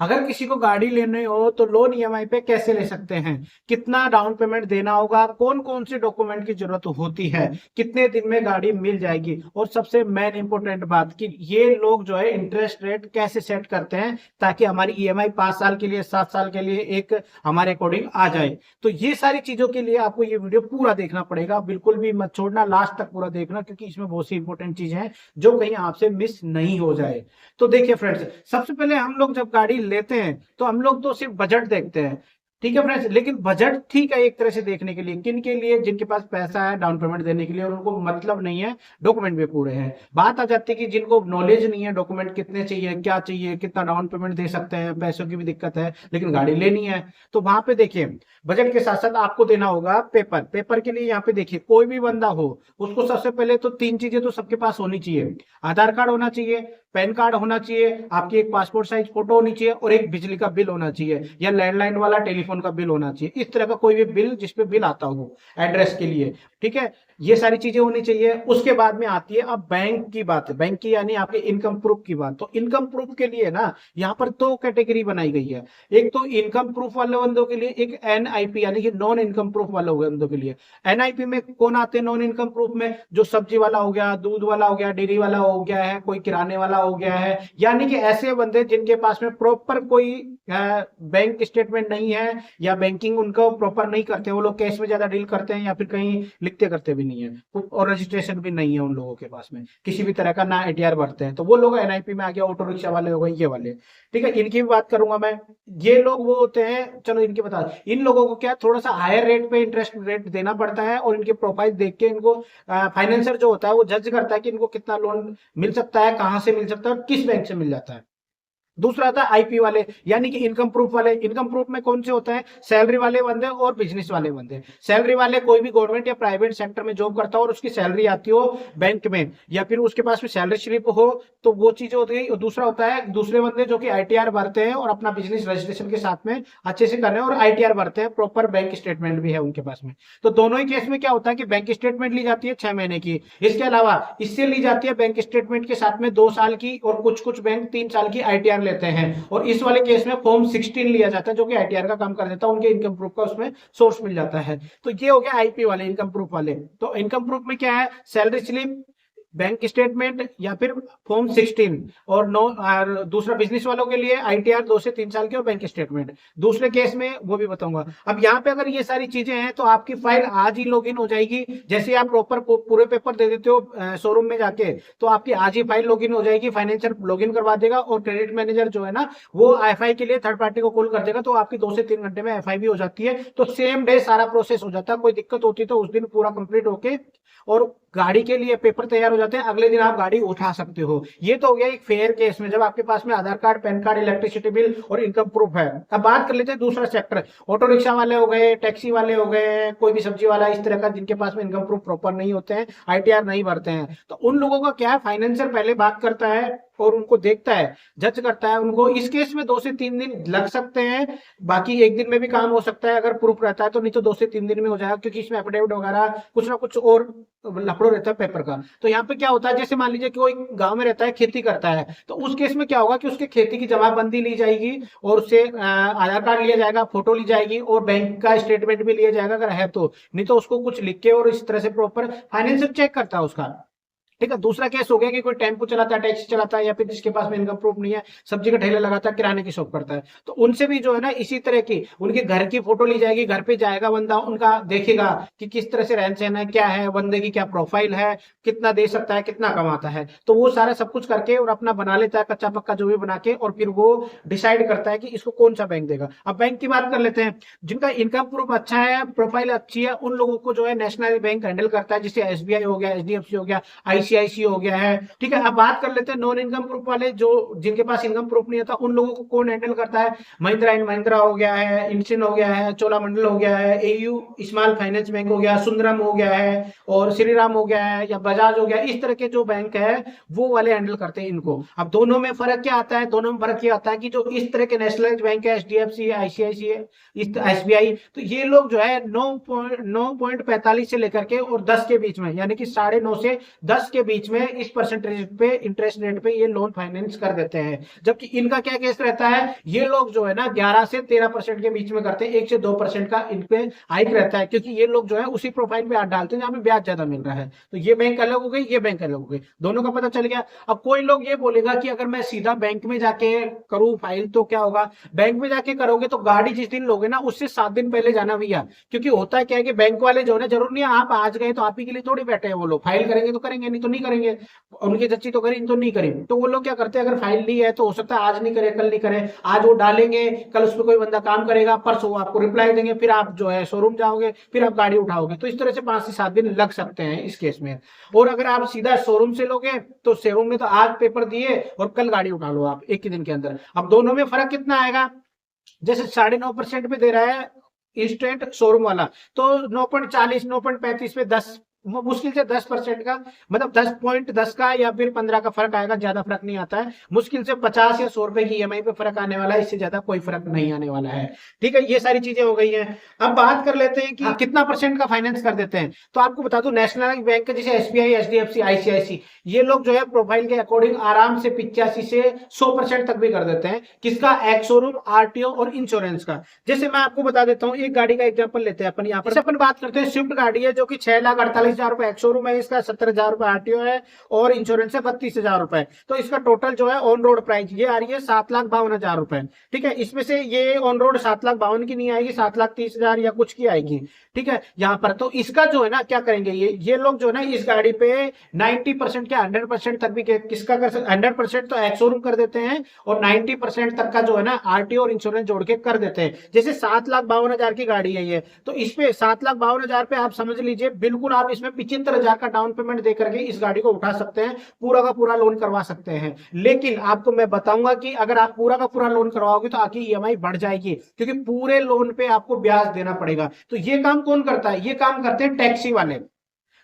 अगर किसी को गाड़ी लेनी हो तो लोन ईएमआई पे कैसे ले सकते हैं, कितना डाउन पेमेंट देना होगा, कौन कौन से डॉक्यूमेंट की जरूरत होती है, कितने दिन में गाड़ी मिल जाएगी, और सबसे मेन इंपॉर्टेंट बात कि ये लोग जो है इंटरेस्ट रेट कैसे सेट करते हैं ताकि हमारी ईएमआई 5 साल के लिए 7 साल के लिए एक हमारे अकॉर्डिंग आ जाए। तो ये सारी चीजों के लिए आपको ये वीडियो पूरा देखना पड़ेगा, बिल्कुल भी मत छोड़ना, लास्ट तक पूरा देखना, क्योंकि इसमें बहुत सी इंपॉर्टेंट चीजें हैं जो कहीं आपसे मिस नहीं हो जाए। तो देखिए फ्रेंड्स, सबसे पहले हम लोग जब गाड़ी लेते हैं तो हम लोग तो सिर्फ बजट देखते हैं, ठीक है फ्रेंड्स। लेकिन बजट ठीक है एक तरह से देखने के लिए, किन के लिए, जिनके पास पैसा है डाउन पेमेंट देने के लिए और उनको मतलब नहीं है डॉक्यूमेंट भी पूरे हैं। बात आ जाती है कि जिनको नॉलेज नहीं है डॉक्यूमेंट कितने चाहिए, क्या चाहिए, कितना डाउन पेमेंट दे सकते हैं, पैसों की भी दिक्कत है लेकिन गाड़ी लेनी है, तो वहां पे देखिए बजट के साथ साथ आपको देना होगा पेपर। पेपर के लिए यहाँ पे देखिए कोई भी बंदा हो उसको सबसे पहले तो 3 चीजें तो सबके पास होनी चाहिए। आधार कार्ड होना चाहिए, पैन कार्ड होना चाहिए, आपकी एक पासपोर्ट साइज फोटो होनी चाहिए और एक बिजली का बिल होना चाहिए या लैंडलाइन वाला टेलीफोन का बिल होना चाहिए, इस तरह का कोई भी बिल जिसपे बिल आता हो एड्रेस के लिए, ठीक है। ये सारी चीजें होनी चाहिए। उसके बाद में आती है अब बैंक की बात, बैंक की यानी आपके इनकम प्रूफ की बात। तो इनकम प्रूफ के लिए ना यहाँ पर 2 कैटेगरी बनाई गई है। एक तो इनकम प्रूफ वाले बंदों के लिए, एक एनआईपी यानी कि नॉन इनकम प्रूफ वाले बंदों के लिए। एनआईपी में कौन आते हैं नॉन इनकम प्रूफ में? जो सब्जी वाला हो गया, दूध वाला हो गया, डेयरी वाला हो गया है, कोई किराने वाला हो गया है, यानी कि ऐसे बंदे जिनके पास में प्रॉपर कोई बैंक स्टेटमेंट नहीं है या बैंकिंग उनको प्रॉपर नहीं करते, वो लोग कैश में ज्यादा डील करते हैं या फिर कहीं लिखते करते भी नहीं है और रजिस्ट्रेशन भी नहीं है उन लोगों के पास में किसी भी तरह का, ना एटीआर भरते हैं, तो वो लोग एनआईपी में आ गया। ऑटो रिक्शा वाले हो गए ये वाले, ठीक है, इनकी भी बात करूंगा मैं। ये लोग वो होते हैं, चलो इनकी बता, इन लोगों को क्या थोड़ा सा हायर रेट पे इंटरेस्ट रेट देना पड़ता है और इनके प्रोफाइल देख के इनको फाइनेंसर जो होता है वो जज करता है कि इनको कितना लोन मिल सकता है, कहां से मिल सकता है और किस बैंक से मिल जाता है। दूसरा आता है आईपी वाले यानी कि इनकम प्रूफ वाले। इनकम प्रूफ में कौन से होते हैं? सैलरी वाले बंदे और बिजनेस वाले बंदे। सैलरी वाले कोई भी गवर्नमेंट या प्राइवेट सेक्टर में जॉब करता हो और उसकी सैलरी आती हो बैंक में या फिर उसके पास में सैलरी स्लिप हो, तो वो चीजें होती है। और दूसरा होता है दूसरे बंदे जो कि आईटीआर भरते हैं और अपना बिजनेस रजिस्ट्रेशन के साथ में अच्छे से कर रहे हैं और आईटीआर भरते हैं, प्रॉपर बैंक स्टेटमेंट भी है उनके पास में। तो दोनों ही केस में क्या होता है कि बैंक स्टेटमेंट ली जाती है 6 महीने की, इसके अलावा इससे ली जाती है बैंक स्टेटमेंट के साथ में 2 साल की, और कुछ कुछ बैंक 3 साल की आईटीआर लेते हैं। और इस वाले केस में फॉर्म 16 लिया जाता है जो कि आईटीआर का काम कर देता है, उनके इनकम प्रूफ का उसमें सोर्स मिल जाता है। तो ये हो गया आईपी वाले, इनकम प्रूफ वाले। तो इनकम प्रूफ में क्या है? सैलरी स्लिप, बैंक स्टेटमेंट या फिर फॉर्म 16, और नो और दूसरा बिजनेस वालों के लिए आईटीआर 2 से 3 साल की और बैंक स्टेटमेंट। दूसरे केस में वो भी बताऊंगा। अब यहाँ पे अगर ये सारी चीजें हैं तो आपकी फाइल आज ही लॉगिन हो जाएगी। जैसे आप प्रॉपर पूरे पेपर दे देते हो शोरूम में जाके, तो आपकी आज ही फाइल लॉगिन हो जाएगी, फाइनेंशियल लॉगिन करवा देगा और क्रेडिट मैनेजर जो है ना वो एफआई के लिए थर्ड पार्टी को कॉल कर देगा, तो आपकी 2 से 3 घंटे में एफआई भी हो जाती है। तो सेम डे सारा प्रोसेस हो जाता है। कोई दिक्कत होती है तो उस दिन पूरा कंप्लीट होके और गाड़ी के लिए पेपर तैयार हो जाते हैं, अगले दिन आप गाड़ी उठा सकते हो। ये तो हो गया एक फेयर केस में जब आपके पास में Aadhaar card, PAN card, electricity bill और इनकम प्रूफ है। अब बात कर लेते हैं दूसरा सेक्टर, ऑटो रिक्शा वाले हो गए, टैक्सी वाले हो गए, कोई भी सब्जी वाला, इस तरह का जिनके पास में इनकम प्रूफ प्रॉपर नहीं होते हैं, आईटीआर नहीं भरते हैं। तो उन लोगों का क्या है, फाइनेंसर पहले बात करता है और उनको देखता है, जज करता है उनको। इस केस में 2 से 3 दिन लग सकते हैं, बाकी एक दिन में भी काम हो सकता है अगर प्रूफ रहता है तो, नहीं तो 2 से 3 दिन में हो जाएगा, क्योंकि इसमें एफिडेविट वगैरह कुछ ना कुछ और लफड़ो रहता है पेपर का। तो यहाँ पे क्या होता है, जैसे मान लीजिए कि कोई गांव में रहता है, खेती करता है, तो उस केस में क्या होगा कि उसके खेती की जमाबंदी ली जाएगी और उससे आधार कार्ड लिया जाएगा, फोटो ली जाएगी और बैंक का स्टेटमेंट भी लिया जाएगा अगर है तो, नहीं तो उसको कुछ लिख के और इस तरह से प्रॉपर फाइनेंशियल चेक करता है उसका, ठीक है। दूसरा केस हो गया कि कोई टेम्पो चलाता है, टैक्सी चलाता है, या फिर जिसके पास में इनकम प्रूफ नहीं है, सब्जी का ठेला लगाता है, किराने की शॉप करता है, तो उनसे भी जो है ना इसी तरह की उनके घर की फोटो ली जाएगी। घर पे जाएगा बंदा, उनका देखेगा कि किस तरह से रहन सहन है, क्या है बंदे की, क्या प्रोफाइल है, कितना दे सकता है, कितना कमाता है, तो वो सारा सब कुछ करके और अपना बना लेता है कच्चा पक्का जो भी बना के, और फिर वो डिसाइड करता है कि इसको कौन सा बैंक देगा। अब बैंक की बात कर लेते हैं। जिनका इनकम प्रूफ अच्छा है, प्रोफाइल अच्छी है, उन लोगों को जो है नेशनल बैंक हैंडल करता है, जैसे एसबीआई हो गया, एचडीएफसी हो गया, आईसीआईसी हो गया है, ठीक है। अब बात कर लेते हैं नॉन इनकम प्रूफ वाले, जो जिनके पास इनकम प्रूफ नहीं होता, उन लोगों को कौन हैंडल करता है? महिंद्रा एंड महिंद्रा हो गया है, इंडसिंड हो गया है, चोलामंडल हो गया है, एयू स्मॉल फाइनेंस बैंक हो गया, सुंदरम हो गया है और श्रीराम हो गया है या बजाज हो गया, इस तरह के जो बैंक है वो वाले हैंडल करते हैं इनको। अब दोनों में फर्क क्या आता है? दोनों में फर्क ये आता है कि जो इस तरह के नेशनलाइज्ड बैंक है, एचडीएफसी, आईसीआईसी, एसबीआई, तो ये लोग जो है 9.45 से लेकर के और 10 के बीच में, यानी कि 9.5 से 10 के बीच में इस परसेंटेज पे इंटरेस्ट रेट पे ये लोन फाइनेंस कर देते हैं। जबकि इनका क्या केस रहता है, ये लोग जो है ना 11 से 13% के बीच में करते हैं, 1 से 2% का इन पे हाइक रहता है, क्योंकि ये लोग जो है उसी प्रोफाइल पे हाथ डालते हैं जहां पे ब्याज ज्यादा मिल रहा है। तो ये बैंक अलग हो गई, ये बैंक अलग हो गई, दोनों का पता चल गया। अब कोई लोग ये बोलेगा कि अगर मैं सीधा बैंक में जाके करूं फाइल तो क्या होगा। बैंक में जाके करोगे तो गाड़ी जिस दिन लोगे ना उससे 7 दिन पहले जाना भैया, क्योंकि होता है क्या है कि बैंक वाले जो है ना, जरूर नहीं है आप आज गए तो आप ही के लिए थोड़ी बैठे हैं, वो लोग फाइल करेंगे तो करेंगे, नहीं तो नहीं करेंगे। उनकी जच्ची तो करी तो नहीं करी, तो वो लोग क्या करते हैं, अगर फाइल ली है तो हो सकता है आज नहीं करे, कल नहीं करे, आज वो डालेंगे, कल उस पर कोई बंदा काम करेगा, परसों वो आपको रिप्लाई देंगे, फिर आप जो है शोरूम जाओगे, फिर आप गाड़ी उठाओगे। तो इस तरह से 5 से 7 दिन लग सकते हैं इस केस में। और अगर आप सीधा शोरूम से लोगे तो शोरूम में तो आज पेपर दिए और कल गाड़ी उठा लो आप एक ही दिन के अंदर। अब दोनों में फर्क कितना आएगा, जैसे 9.5% पे दे रहा है इंस्टेंट शोरूम वाला, तो 9.40 9.35 पे 10 मुश्किल से 10% का, मतलब 10.10 का या फिर 15 का फर्क आएगा, ज्यादा फर्क नहीं आता है। मुश्किल से 50 या 100 रुपए की ईएमआई पे फर्क आने वाला है, इससे ज्यादा कोई फर्क नहीं आने वाला है। ठीक है, ये सारी चीजें हो गई हैं। अब बात कर लेते हैं कि कितना परसेंट का फाइनेंस कर देते हैं। तो आपको बता दूं, नेशनल बैंक जैसे एसबीआई, एचडीएफसी, आईसीआईसी, ये लोग जो है प्रोफाइल के अकॉर्डिंग आराम से 85 से 100% तक भी कर देते हैं। किसका, एक्स शोरूम, आरटीओ और इंश्योरेंस का। जैसे मैं आपको बता देता हूँ, एक गाड़ी का एग्जाम्पल लेते हैं अपन यहाँ पर। अपन बात करते हैं स्विफ्ट गाड़ी है, जो कि 6,48,000 रुपए एक्स शोरूम है, इसका 70,000 रुपए आरटीओ है और इंश्योरेंस है 32,000 रुपए। तो इसका टोटल जो है ऑन रोड प्राइस ये आ रही है 7,52,000 रुपए। ठीक है, इसमें से ये ऑन रोड 7,52,000 की नहीं आएगी, 7,30,000 या कुछ की आएगी। ठीक है, यहाँ पर तो इसका जो है ना क्या करेंगे, ये लोग जो है ना इस गाड़ी पे 90% क्या 100% तक भी किसका कर सकते, 100% तो एक्स शोरूम कर देते हैं और 90% तक का जो है ना आरटीओ और इंश्योरेंस जोड़ के कर देते हैं। जैसे 7,52,000 की गाड़ी है ये, तो इस पे 7,52,000 पे आप समझ लीजिए बिल्कुल आप इसमें 75,000 का डाउन पेमेंट दे करके इस गाड़ी को उठा सकते हैं, पूरा का पूरा लोन करवा सकते हैं। लेकिन आपको मैं बताऊंगा कि अगर आप पूरा का पूरा लोन करवाओगे तो आपकी ईएमआई बढ़ जाएगी, क्योंकि पूरे लोन पे आपको ब्याज देना पड़ेगा। तो ये काम कौन करता है, ये काम करते हैं टैक्सी वाले,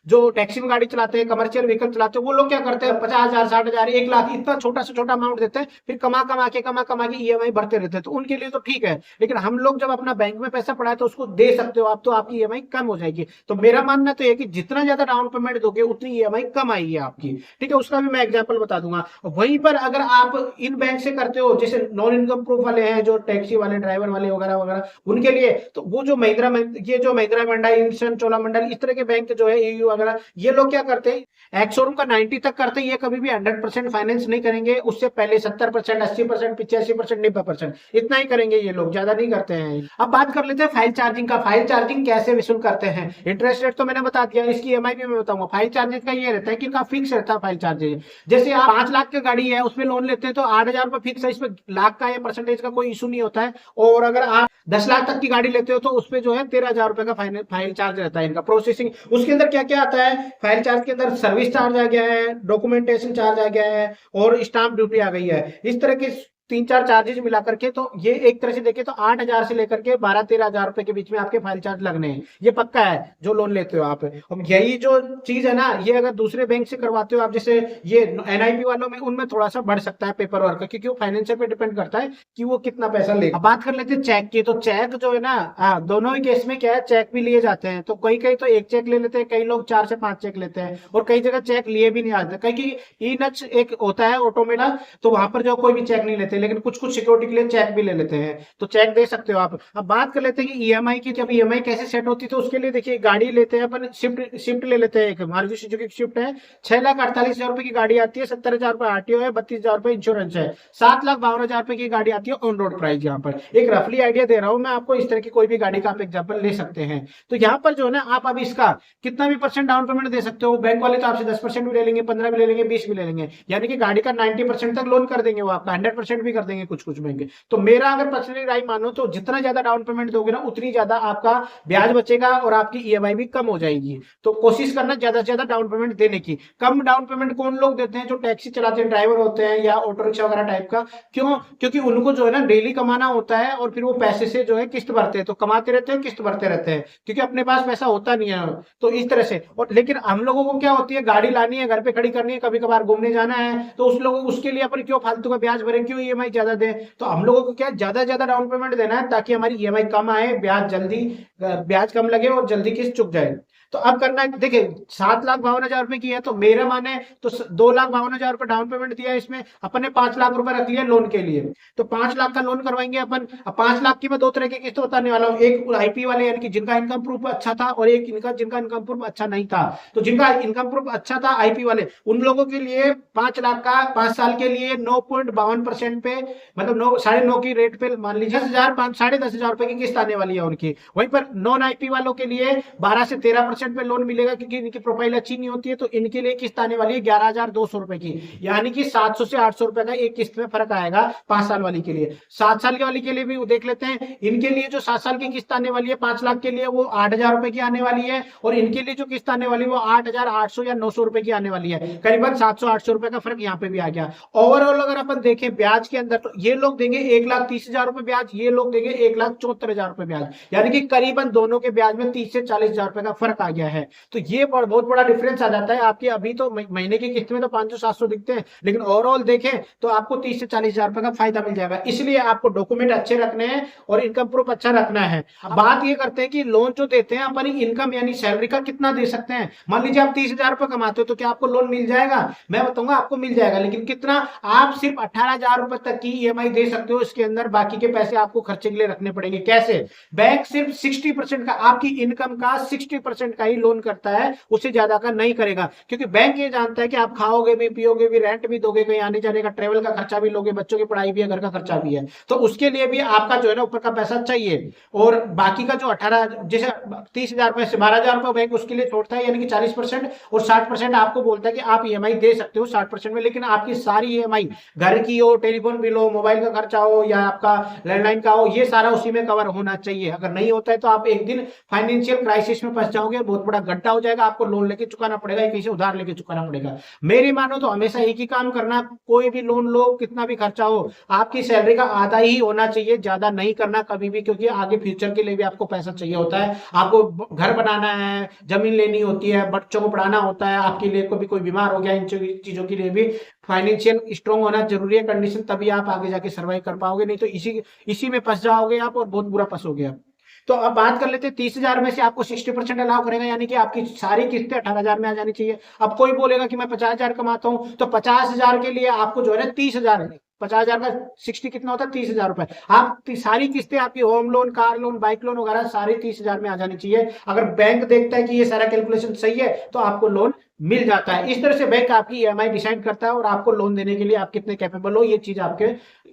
जो टैक्सी में गाड़ी चलाते हैं, कमर्शियल व्हीकल चलाते हैं। वो लोग क्या करते हैं, 50,000, 60,000, 1 लाख इतना छोटा से छोटा अमाउंट देते हैं, फिर कमा कमा के ईएमआई भरते रहते हैं। तो उनके लिए तो ठीक है, लेकिन हम लोग जब अपना बैंक में पैसा पड़ा है तो उसको दे सकते हो आप, तो आपकी ईएमआई कम हो जाएगी। तो मेरा मानना तो है कि जितना ज्यादा डाउन पेमेंट दोगे उतनी ईएमआई कम आएगी आपकी। ठीक है, उसका भी मैं एग्जाम्पल बता दूंगा। वहीं पर अगर आप इन बैंक से करते हो, जैसे नॉन इनकम प्रूफ वाले हैं, जो टैक्सी वाले, ड्राइवर वाले वगैरह वगैरह, उनके लिए तो वो जो महिंद्रा मंडल, इंडसइंड, चोलामंडल, इस तरह के बैंक जो है एयू वगैरह, ये लोग क्या करते हैं, एक्स शोरूम का 90 तक करते हैं। ये कभी भी 100% फाइनेंस नहीं करेंगे, उससे पहले 70%, 80%, 85%, 90% इतना ही करेंगे ये लोग, ज्यादा नहीं करते हैं। अब बात कर लेते हैं फाइल चार्जिंग का। फाइल चार्जिंग कैसे वसूल करते हैं, इंटरेस्ट रेट तो मैंने बता दिया, इसकी ईएमआई भी मैं बताऊंगा। फाइल चार्जेस का ये रहता है कि इनका फिक्स रहता है फाइल चार्जेस। जैसे आप 5 लाख की गाड़ी है उसमें लोन लेते हैं तो 8,000 रुपए फिक्स है, इसमें लाख का या परसेंटेज का कोई इशू नहीं होता है। और अगर आप 10 लाख तक की गाड़ी लेते हो तो उसपे जो है 13,000 रुपए का फाइल चार्ज रहता है इनका, प्रोसेसिंग। उसके अंदर क्या क्या आता है, फाइल चार्ज के अंदर सर्विस चार्ज आ गया है, डॉक्यूमेंटेशन चार्ज आ गया है और स्टाम्प ड्यूटी आ गई है। इस तरह के 3-4 चार्जेस मिला करके तो ये एक तरह से देखे तो 8,000 से लेकर के 12-13,000 रुपए के बीच में आपके फाइल चार्ज लगने हैं। ये पक्का है जो लोन लेते हो आप। और यही जो चीज है ना, ये अगर दूसरे बैंक से करवाते हो आप, जैसे ये एनआईपी वालों में, उनमें थोड़ा सा बढ़ सकता है पेपर वर्क, क्योंकि वो फाइनेंशियल पे डिपेंड करता है कि वो कितना पैसा ले। अब बात कर लेते हैं चेक की। तो चेक जो है ना, दोनों ही केस में क्या है, चेक भी लिए जाते हैं। तो कई कई तो एक चेक ले लेते हैं, कई लोग 4 से 5 चेक लेते हैं, और कई जगह चेक लिए भी नहीं आते। कई ई नच एक होता है ऑटोमेटा, तो वहां पर जो कोई भी चेक नहीं लेते, लेकिन कुछ कुछ सिक्योरिटी के लिए चेक भी ले लेते हैं, तो चेक दे सकते हो आप। अब बात कर लेते हैं कि ईएमआई की, जब ईएमआई कैसे सेट होती है, तो उसके लिए देखिए गाड़ी लेते हैं अपन, शिफ्ट ले लेते हैं। एक मारुति सुजुकी शिफ्ट है, 6,48,000 रुपए की गाड़ी आती है, 70,000 रुपए आरटीओ है, 32,000 रुपए इंश्योरेंस है, 7,52,000 रुपए की गाड़ी आती है ऑन रोड प्राइस। यहाँ पर एक रफली आइडिया दे रहा हूं मैं आपको, इस तरह की कोई भी गाड़ी का आप एग्जाम्पल ले सकते हैं। तो यहाँ पर जो है ना, आप अब इसका कितना भी % डाउन पेमेंट दे सकते हो। बैंक वाले तो आपसे 10% भी ले लेंगे, 15 भी ले लेंगे, 20 भी ले लेंगे, यानी कि गाड़ी का 90% तक लोन कर देंगे वो आपका, 100% भी कर देंगे कुछ कुछ बैंक। तो मेरा अगर पर्सनली राय मानो तो जितना ज्यादा डाउन पेमेंट दोगे ना, उतनी ज्यादा आपका ब्याज बचेगा और आपकी ईएमआई भी कम हो जाएगी। तो कोशिश करना ज्यादा से ज्यादा डाउन पेमेंट देने की। कम डाउन पेमेंट कौन लोग देते हैं, जो टैक्सी चलाते हैं, ड्राइवर होते हैं या ऑटो रिक्शा वगैरह टाइप का। क्यों, क्योंकि उनको जो है ना डेली कमाना होता है, और फिर वो पैसे से जो है किस्त भरते हैं, तो कमाते रहते हैं, किस्त भरते रहते हैं, क्योंकि अपने पास पैसा होता नहीं है। तो इस तरह से। और लेकिन हम लोगों को क्या होती है, गाड़ी लानी है, घर पे खड़ी करनी है, कभी कभार घूमने जाना है, तो उस लोगों उसके लिए अपन क्यों फालतू का ब्याज भरें, क्यों ईएमआई ज्यादा दें। तो हम लोगों को क्या ज्यादा डाउन पेमेंट देना है ताकि हमारी ईएमआई कम आए, ब्याज कम लगे और जल्दी किस्त चुक जाए। तो अब करना है, देखिए 7,52,000 रुपए की है तो मेरा माने तो 2,52,000 रुपए डाउन पेमेंट दिया है, इसमें अपन ने 5 लाख रुपए रख लिया लोन के लिए। तो 5 लाख का लोन करवाएंगे अपन। अब 5 लाख की मैं दो तरह की किस्त बताने वाला हूँ, एक आईपी वाले यानी कि जिनका इनकम प्रूफ अच्छा था, और एक जिनका इनकम प्रूफ अच्छा नहीं था। तो जिनका इनकम प्रूफ अच्छा था आईपी वाले, उन लोगों के लिए 5 लाख का 5 साल के लिए 9.52% पे, मतलब 9.5 की रेट पे मान लीजिए 10,000 रुपए की किस्त आने वाली है उनकी। वहीं पर नॉन आईपी वालों के लिए 12 से 13% पे लोन मिलेगा, क्योंकि इनकी प्रोफाइल अच्छी नहीं होती है। तो इनके लिए किस्त आने वाली है 11,200 रुपए की, यानी कि 700 से 800 रुपए का एक किस्त में फर्क आएगा 5 साल वाली के लिए। 7 साल के वाली के लिए भी देख लेते हैं, इनके लिए जो 7 साल की किस्त आने वाली है 5 लाख के लिए वो 8,000 रुपए की आने वाली है, और इनके लिए जो किस्त आने वाली है वो 8,800 या 900 रुपए की आने वाली है। करीबन 700-800 रुपए का फर्क यहाँ पे भी आ गया। ओवरऑल अगर अपन देखें ब्याज के अंदर, तो ये लोग देंगे 1,30,000 रुपए ब्याज, ये लोग देंगे 1,74,000 रुपए ब्याज, यानी कि करीबन दोनों के ब्याज में 30 से 40,000 रुपए का फर्क आ गया है। तो ये बहुत बड़ा डिफरेंस आ जाता है आपकी। अभी तो महीने की किस्त में तो 500-700 दिखते हैं, लेकिन ओवरऑल देखें तो आपको 30 से 40,000 रुपए का फायदा मिल जाएगा। इसलिए आपको डॉक्यूमेंट अच्छे रखने हैं और इनकम प्रूफ अच्छा रखना है। अब बात ये करते हैं कि लोन जो देते हैं अपनी इनकम यानी सैलरी का कितना दे सकते हैं। मान लीजिए आप 30,000 रुपए कमाते हो तो क्या आपको लोन मिल जाएगा? मैं बताऊंगा आपको मिल जाएगा, लेकिन कितना? आप सिर्फ 18,000 रुपए तक की ईएमआई दे सकते हो, इसके अंदर बाकी के पैसे आपको खर्चे के लिए रखने पड़ेंगे। कैसे? बैंक सिर्फ 60% का, आपकी इनकम का 60% का ही लोन करता है, उससे ज्यादा का नहीं करेगा, क्योंकि बैंक ये जानता है कि आप खाओगे भी, पियोगे भी, रेंट भी दोगे, कहीं आने जाने का ट्रेवल का खर्चा भी लोगे, बच्चों की पढ़ाई भी है, घर का खर्चा भी है। तो उसके लिए भी आपका जो है ना ऊपर का पैसा चाहिए। और बाकी का जो 18 जैसे 30,000 रुपए से 12,000 रुपए बैंक उसके लिए छोड़ता है, यानी कि 40%, और 60% आपको बोलता है कि आप ईएमआई दे सकते हो 60% में। लेकिन आपकी सारी ईएमआई, घर की हो, टेलीफोन बिल हो, मोबाइल का खर्चा हो, या आपका लैंडलाइन का हो, ये सारा उसी में कवर होना चाहिए। अगर नहीं होता है तो आप एक दिन फाइनेंशियल क्राइसिस में फंस जाओगे, बहुत बड़ा गड्ढा हो जाएगा, आपको लोन लेके चुकाना पड़ेगा, कहीं से उधार लेके चुकाना पड़ेगा। मेरी मानो तो हमेशा एक ही काम करना, कोई भी लोन लो, कितना भी खर्चा हो, आपकी सैलरी का आधा ही होना चाहिए, ज्यादा नहीं करना कभी भी, क्योंकि आगे फ्यूचर के लिए भी आपको पैसा चाहिए होता है। आपको घर बनाना है, जमीन लेनी होती है, बच्चों को पढ़ाना होता है, आपके लिए कोई बीमार हो गया, इन चीजों के लिए भी फाइनेंशियल स्ट्रॉन्ग होना जरूरी है कंडीशन, तभी आप आगे जाके सर्वाइव कर पाओगे, नहीं तो इसी में फंस जाओगे आप और बहुत बुरा फंसोगे आप। तो अब बात कर लेते हैं 30,000 में से आपको 60% अलाउ करेगा, यानी कि आपकी सारी किस्तें 18,000 में आ जानी चाहिए। अब कोई बोलेगा कि मैं 50,000 कमाता हूं, तो 50,000 के लिए आपको जो है ना 30,000, 50,000 का 60 कितना होता है? 30,000 रुपए। आप सारी किस्तें आपकी home loan, car loan, bike loan वगैरह सारी 30,000 में आ जानी चाहिए। अगर बैंक देखता है कि ये सारा कैलकुलेशन सही है तो आपको लोन मिल जाता है। इस तरह से बैंक आपकी ईएमआई डिसाइड करता है और आपको लोन देने के लिए आप कितने कैपेबल हो, ये चीज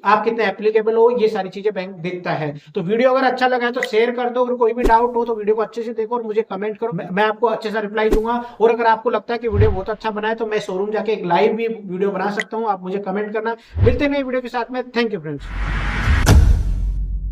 आप कितने एप्लीकेबल हो, ये सारी चीजें बैंक देखता है। तो वीडियो अगर अच्छा लगा है तो शेयर कर दो, अगर कोई भी डाउट हो तो वीडियो को अच्छे से देखो और मुझे कमेंट करो, मैं आपको अच्छे से रिप्लाई दूंगा। और अगर आपको लगता है कि वीडियो बहुत अच्छा बना है तो मैं शोरूम जाके एक लाइव भी वीडियो बना सकता हूँ, आप मुझे कमेंट करना। मिलते हैं नई वीडियो के साथ में। Thank you friends.